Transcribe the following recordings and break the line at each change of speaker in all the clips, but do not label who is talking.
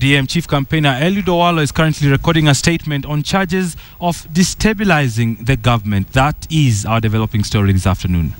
ODM chief campaigner Eliud Owalo is currently recording a statement on charges of destabilizing the government. That is our developing story this afternoon.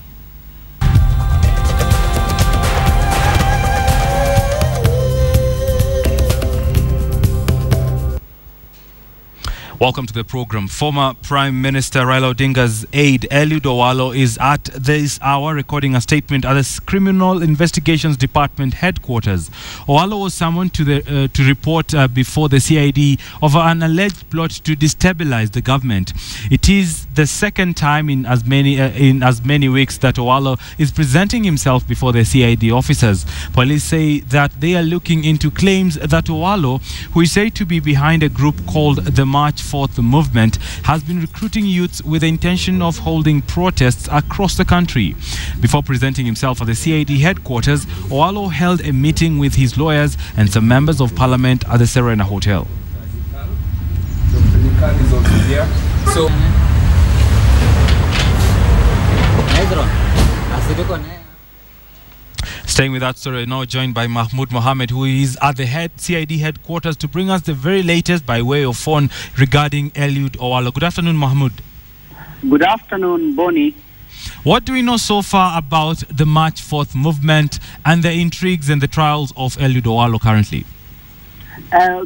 Welcome to the program. Former Prime Minister Raila Odinga's aide Eliud Owalo is at this hour recording a statement at the Criminal Investigations Department headquarters. Owalo was summoned to report before the CID of an alleged plot to destabilize the government. It is the second time in as many weeks that Owalo is presenting himself before the CID officers. Police say that they are looking into claims that Owalo, who is said to be behind a group called the March 4th Movement, has been recruiting youths with the intention of holding protests across the country. Before presenting himself at the CID headquarters, Owalo held a meeting with his lawyers and some members of parliament at the Serena Hotel. Staying with that story, now joined by Mahmoud Mohammed, who is at the CID headquarters to bring us the very latest by way of phone regarding Eliud Owalo. Good afternoon, Mahmoud.
Good afternoon, Bonnie.
What do we know so far about the March 4th movement and the intrigues and the trials of Eliud Owalo currently?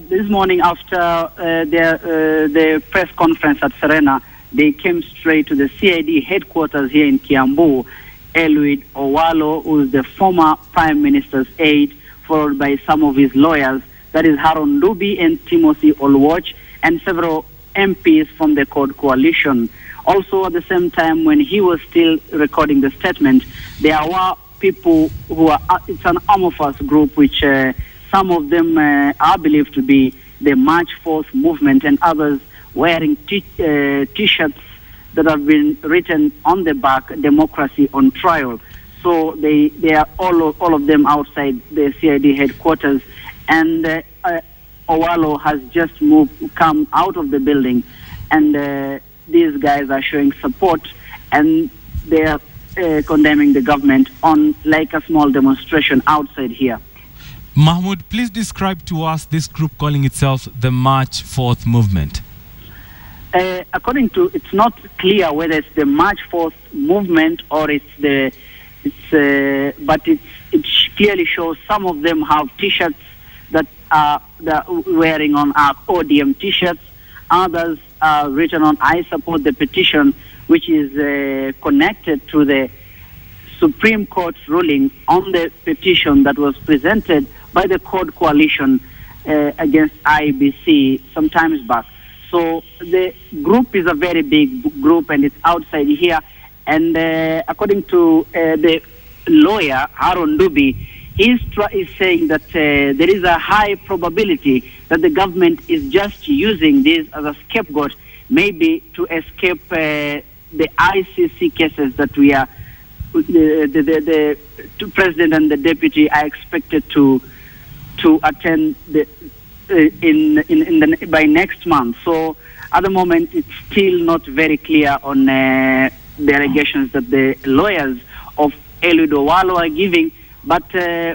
This morning after the press conference at Serena, they came straight to the CID headquarters here in Kiambu. Eliud Owalo, who is the former Prime Minister's aide, followed by some of his lawyers, that is Haron Dubi and Timothy Olwach, and several MPs from the Code Coalition. Also, at the same time, when he was still recording the statement, there were people who are, it's an amorphous group, which some of them are believed to be the March 4th movement, and others wearing T-shirts that have been written on the back, "Democracy on Trial." So they are all of them outside the CID headquarters, and Owalo has just come out of the building, and these guys are showing support, and they are condemning the government on like a small demonstration outside here.
Mahmoud, please describe to us this group calling itself the March 4th movement.
According to, it's not clear whether it's the March 4th movement or but it clearly shows some of them have T-shirts that are wearing on ODM T-shirts. Others are written on "I support the petition," which is connected to the Supreme Court's ruling on the petition that was presented by the Code Coalition against IBC some times back. So the group is a very big group, and it's outside here. And according to the lawyer, Haron Dubi, he's saying that there is a high probability that the government is just using this as a scapegoat, maybe to escape the ICC cases that we are, the president and the deputy are expected to attend by next month. So at the moment, it's still not very clear on the allegations that the lawyers of Eliud Owalo are giving, but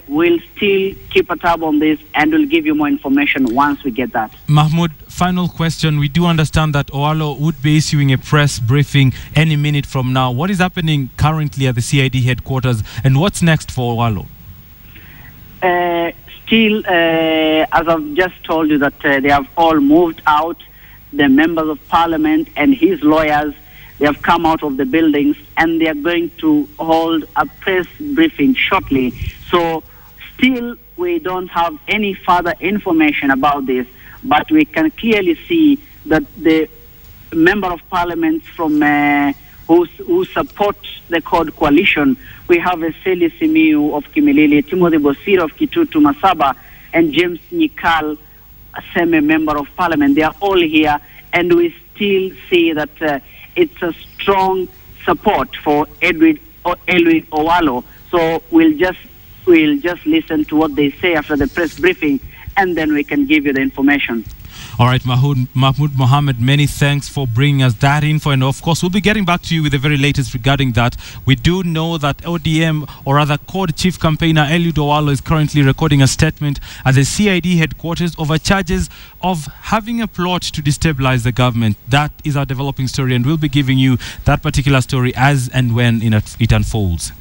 we'll still keep a tab on this, and we'll give you more information once we get that.
Mahmoud, final question. We do understand that Owalo would be issuing a press briefing any minute from now. What is happening currently at the CID headquarters, and what's next for Owalo?
Still, as I've just told you, that they have all moved out. The members of parliament and his lawyers, they have come out of the buildings, and they are going to hold a press briefing shortly. So still, we don't have any further information about this, but we can clearly see that the member of parliament from who support the Code Coalition, we have a Seli Simiu of Kimilili, Timothy Bosira of Kitutu Masaba, and James Nyikal, a same member of parliament. They are all here, and we still see that it's a strong support for Eliud Owalo. So we'll just listen to what they say after the press briefing, and then we can give you the information.
All right, Mahmoud Mohammed, many thanks for bringing us that info. And of course, we'll be getting back to you with the very latest regarding that. We do know that ODM, or rather CORD chief campaigner Eliud Owalo, is currently recording a statement at the CID headquarters over charges of having a plot to destabilize the government. That is our developing story, and we'll be giving you that particular story as and when it unfolds.